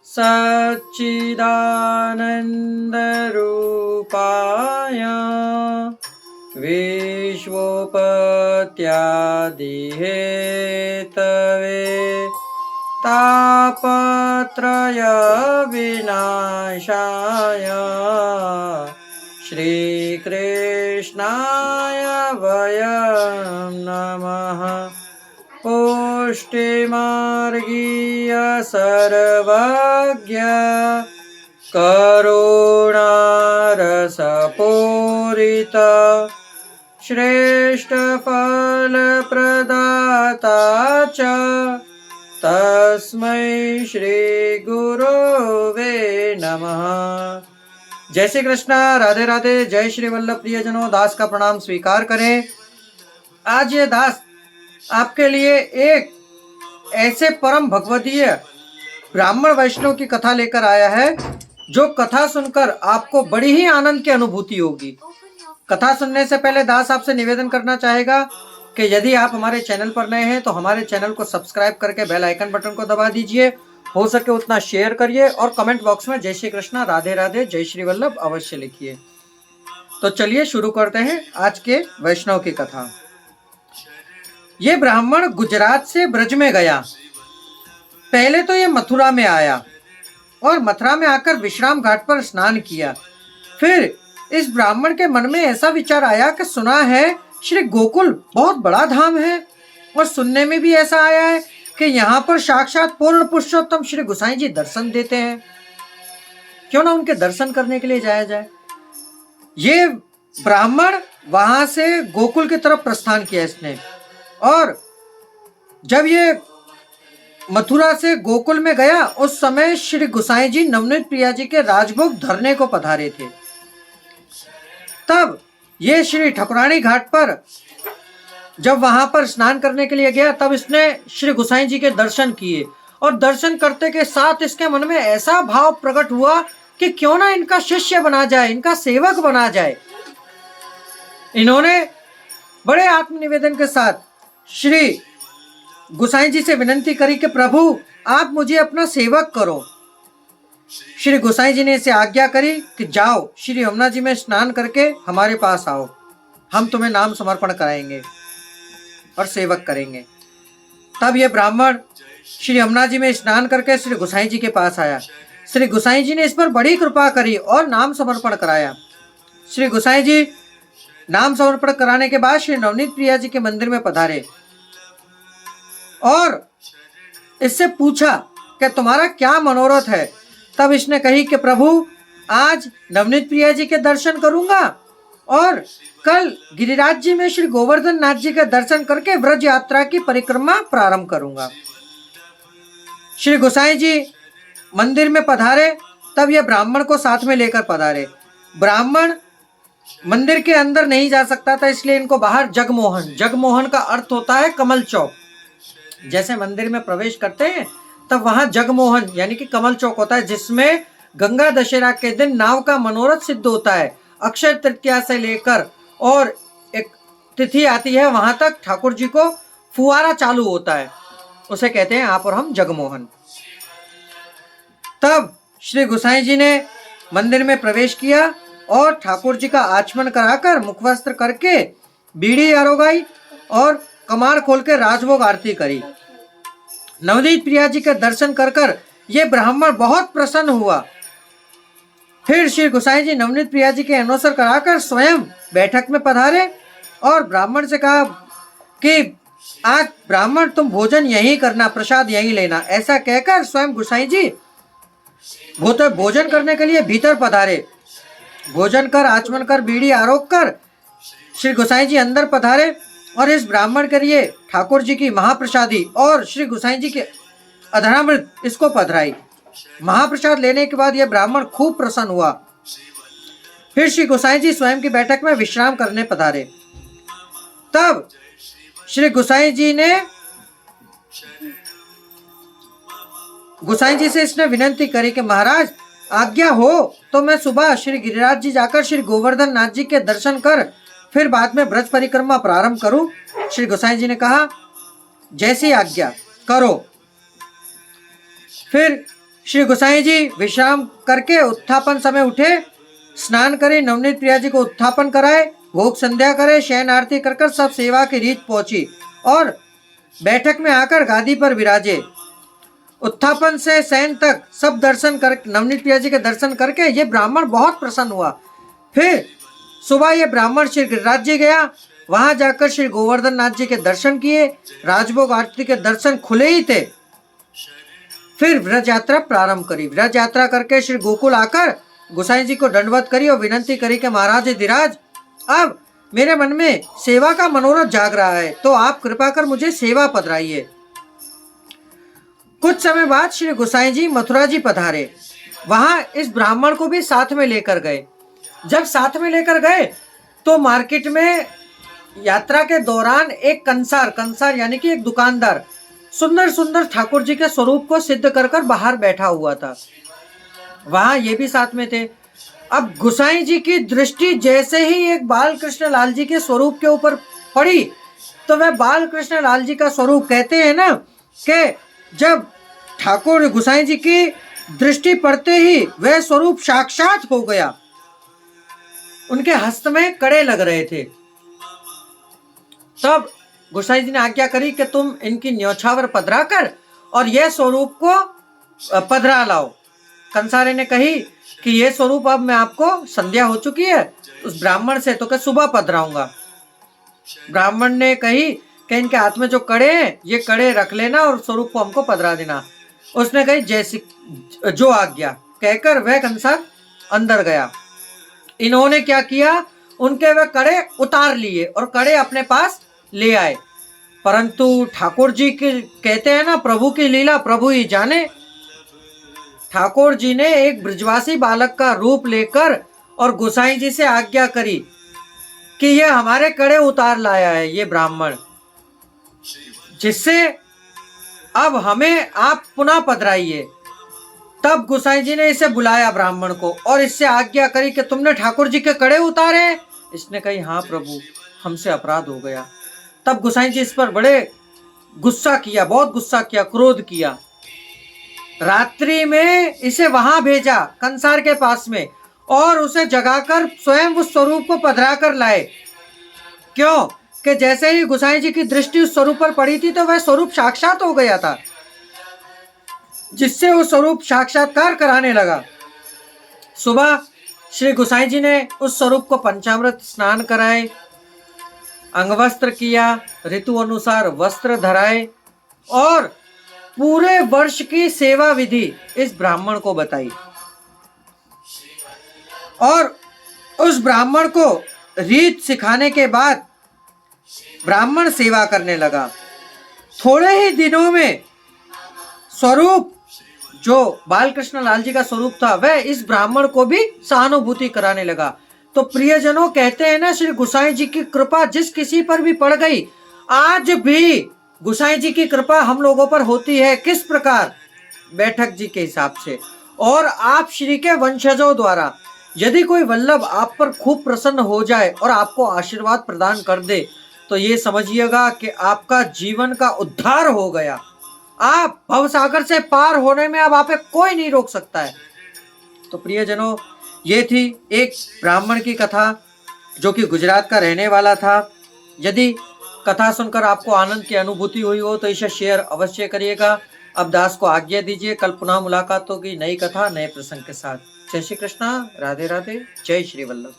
सच्चिदानन्दरूपाय विश्वोपत्यादिहेतवे तापत्रय विनाशाय श्रीकृष्णाय वयं नमः। पुष्टिमार्गीय सर्वज्ञ करुणारसपूरित श्रेष्ठ फलप्रदाता च तस्मै श्री गुरुवे नमः। जय श्री कृष्ण, राधे राधे। जय श्री वल्लभ प्रियजनों, दास का प्रणाम स्वीकार करें। आज ये दास आपके लिए एक ऐसे परम भगवदीय ब्राह्मण वैष्णव की कथा लेकर आया है, जो कथा सुनकर आपको बड़ी ही आनंद की अनुभूति होगी। कथा सुनने से पहले दास आपसे निवेदन करना चाहेगा कि यदि आप हमारे चैनल पर नए हैं तो हमारे चैनल को सब्सक्राइब करके बेल आइकन बटन को दबा दीजिए। हो सके उतना शेयर करिए और कमेंट बॉक्स में जय श्री कृष्ण, राधे राधे, जय श्री वल्लभ अवश्य लिखिए। तो चलिए शुरू करते हैं आज के वैष्णव की कथा। ये ब्राह्मण गुजरात से ब्रज में गया। पहले तो ये मथुरा में आया और मथुरा में आकर विश्राम घाट पर स्नान किया। फिर इस ब्राह्मण के मन में ऐसा विचार आया कि सुना है श्री गोकुल बहुत बड़ा धाम है और सुनने में भी ऐसा आया है कि यहाँ पर साक्षात पूर्ण पुरुषोत्तम श्री गोसाई जी दर्शन देते हैं। क्यों ना उनके दर्शन करने के लिए जाया जाए। ये ब्राह्मण वहां से गोकुल की तरफ प्रस्थान किया इसने, और जब ये मथुरा से गोकुल में गया उस समय श्री गोसाई जी नवनीत प्रिया जी के राजभोग धरने को पधारे थे। तब ये श्री ठकुरानी घाट पर जब वहां पर स्नान करने के लिए गया, तब इसने श्री गोसाई जी के दर्शन किए और दर्शन करते के साथ इसके मन में ऐसा भाव प्रकट हुआ कि क्यों ना इनका शिष्य बना जाए, इनका सेवक बना जाए। इन्होंने बड़े आत्मनिवेदन के साथ श्री गोसाई जी से विनती करी कि प्रभु आप मुझे अपना सेवक करो। श्री गोसाई जी ने इसे आज्ञा करी कि जाओ श्री यमुना जी में स्नान करके हमारे पास आओ, हम तुम्हें नाम समर्पण कराएंगे और सेवक करेंगे। तब ये ब्राह्मण श्री यमुना जी में स्नान करके श्री गोसाई जी के पास आया। श्री गोसाई जी ने इस पर बड़ी कृपा करी और नाम समर्पण कराया। श्री गोसाई जी नाम समर्पण कराने के बाद श्री नवनीत प्रिया जी के मंदिर में पधारे और इससे पूछा कि तुम्हारा क्या मनोरथ है। तब इसने कही कि प्रभु आज नवनीत प्रिया जी के दर्शन करूंगा और कल गिरिराज जी में श्री गोवर्धन नाथ जी के दर्शन करके व्रज यात्रा की परिक्रमा प्रारंभ करूंगा। श्री गोसाई जी मंदिर में पधारे, तब यह ब्राह्मण को साथ में लेकर पधारे। ब्राह्मण मंदिर के अंदर नहीं जा सकता था, इसलिए इनको बाहर जगमोहन, जगमोहन का अर्थ होता है कमल चौक। जैसे मंदिर में प्रवेश करते हैं तब वहां जगमोहन यानी कि कमल चौक होता है, जिसमें गंगा दशहरा के दिन नाव का मनोरथ सिद्ध होता है। अक्षय तृतीया से लेकर और एक तिथि आती है वहां तक ठाकुर जी को फुवारा चालू होता है, उसे कहते हैं आप और हम जगमोहन। तब श्री गोसाई जी ने मंदिर में प्रवेश किया और ठाकुर जी का आचमन कराकर मुखवस्त्र करके बीड़ी आरोगाई और कमार खोल के राजभोग आरती करी। नवनीत प्रिया जी के दर्शन कर कर ये ब्राह्मण बहुत प्रसन्न हुआ। फिर श्री गोसाई जी नवनीत प्रिया जी के अनुसर कराकर स्वयं बैठक में पधारे और ब्राह्मण से कहा कि आज ब्राह्मण तुम भोजन यहीं करना, प्रसाद यहीं लेना। ऐसा कहकर स्वयं गोसाई जी भोजन करने के लिए भीतर पधारे। भोजन कर आचमन कर बीड़ी आरोग कर श्री गोसाई जी अंदर पधारे और इस ब्राह्मण के लिए ठाकुर जी की महाप्रसादी और श्री गोसाई जी के अधरामृत इसको पधराई। महाप्रसाद लेने के बाद यह ब्राह्मण खूब प्रसन्न हुआ। फिर श्री गोसाई जी स्वयं की बैठक में विश्राम करने पधारे। तब श्री गोसाई जी से इसने विनती करी कि महाराज आज्ञा हो तो मैं सुबह श्री गिरिराज जी जाकर श्री गोवर्धन नाथ जी के दर्शन कर फिर बाद में ब्रज परिक्रमा प्रारंभ करूं। श्री गोसाई जी ने कहा जैसी आज्ञा करो। फिर श्री गोसाई जी विश्राम करके उत्थापन समय उठे, स्नान करे, नवनीत प्रिया जी को उत्थापन कराए, भोग संध्या करे, शयन आरती कर सब सेवा की रीत पहुंची और बैठक में आकर गादी पर विराजे। उत्थापन से शयन तक सब दर्शन कर, नवनीत प्रिया जी के दर्शन करके ये ब्राह्मण बहुत प्रसन्न हुआ। फिर सुबह ये ब्राह्मण श्री गिरिराज जी गया, वहां जाकर श्री गोवर्धन नाथ जी के दर्शन किए। राजभोग आरती के दर्शन खुले ही थे। फिर व्रज यात्रा प्रारंभ करी। व्रज यात्रा करके श्री गोकुल आकर गोसाई जी को दंडवत करी और विनंती करी कि महाराज धीराज, अब मेरे मन में सेवा का मनोरथ जाग रहा है, तो आप कृपा कर मुझे सेवा पधराइए। कुछ समय बाद श्री गोसाई जी मथुरा जी पधारे। वहां इस ब्राह्मण को भी साथ में लेकर गए। जब साथ में लेकर गए तो मार्केट में यात्रा के दौरान एक कंसार यानी कि एक दुकानदार सुंदर सुंदर ठाकुर जी के स्वरूप को सिद्ध कर बाहर बैठा हुआ था। वहां ये भी साथ में थे। अब गोसाई जी की दृष्टि जैसे ही एक बाल कृष्ण लाल जी के स्वरूप के ऊपर पड़ी तो वह बाल कृष्ण लाल जी का स्वरूप, कहते हैं ना कि जब ठाकुर गोसाई जी की दृष्टि पड़ते ही वह स्वरूप साक्षात हो गया। उनके हस्त में कड़े लग रहे थे। तब गोसाई जी ने आज्ञा करी कि तुम इनकी न्योछावर पधरा कर और यह स्वरूप को पधरा लाओ। कंसारे ने कही कि यह स्वरूप अब मैं आपको, संध्या हो चुकी है उस ब्राह्मण से, तो क्या सुबह पधराऊंगा। ब्राह्मण ने कही कि इनके हाथ में जो कड़े हैं ये कड़े रख लेना और स्वरूप को हमको पधरा देना। उसने कही जैसी जो आज्ञा, कहकर वह कंसार अंदर गया। इन्होंने क्या किया, उनके वह कड़े उतार लिए और कड़े अपने पास ले आए। परंतु ठाकुर जी के, कहते हैं ना, प्रभु की लीला प्रभु ही जाने। ठाकुर जी ने एक ब्रजवासी बालक का रूप लेकर और गोसाई जी से आज्ञा करी कि यह हमारे कड़े उतार लाया है ये ब्राह्मण, जिससे अब हमें आप पुनः पधराइए। तब गोसाई जी ने इसे बुलाया ब्राह्मण को और इससे आज्ञा करी कि तुमने ठाकुर जी के कड़े उतारे। इसने कही हाँ प्रभु, हमसे अपराध हो गया। तब गोसाई जी इस पर बड़े गुस्सा किया, बहुत गुस्सा किया, क्रोध किया। रात्रि में इसे वहां भेजा कंसार के पास में और उसे जगाकर स्वयं उस स्वरूप को पधरा कर लाए। क्यों कि जैसे ही गोसाई जी की दृष्टि उस स्वरूप पर पड़ी थी तो वह स्वरूप साक्षात हो गया था, जिससे वो स्वरूप साक्षात्कार कराने लगा। सुबह श्री गोसाई जी ने उस स्वरूप को पंचामृत स्नान कराए, अंगवस्त्र किया, ऋतु अनुसार वस्त्र धराए और पूरे वर्ष की सेवा विधि इस ब्राह्मण को बताई। और उस ब्राह्मण को रीत सिखाने के बाद ब्राह्मण सेवा करने लगा। थोड़े ही दिनों में स्वरूप जो बालकृष्ण लाल जी का स्वरूप था वह इस ब्राह्मण को भी सहानुभूति कराने लगा। तो प्रियजनों, कहते हैं ना, श्री गोसाई जी की कृपा जिस किसी पर भी पड़ गई, आज भी गोसाई जी की कृपा हम लोगों पर होती है। किस प्रकार? बैठक जी के हिसाब से और आप श्री के वंशजों द्वारा। यदि कोई वल्लभ आप पर खूब प्रसन्न हो जाए और आपको आशीर्वाद प्रदान कर दे तो ये समझिएगा कि आपका जीवन का उद्धार हो गया। आप भवसागर से पार होने में अब आप कोई नहीं रोक सकता है। तो प्रियजनों, ये थी एक ब्राह्मण की कथा जो कि गुजरात का रहने वाला था। यदि कथा सुनकर आपको आनंद की अनुभूति हुई हो तो इसे शेयर अवश्य करिएगा। अब दास को आज्ञा दीजिए। कल पुनः मुलाकात होगी नई कथा नए प्रसंग के साथ। जय श्री कृष्णा, राधे राधे, जय श्री वल्लभ।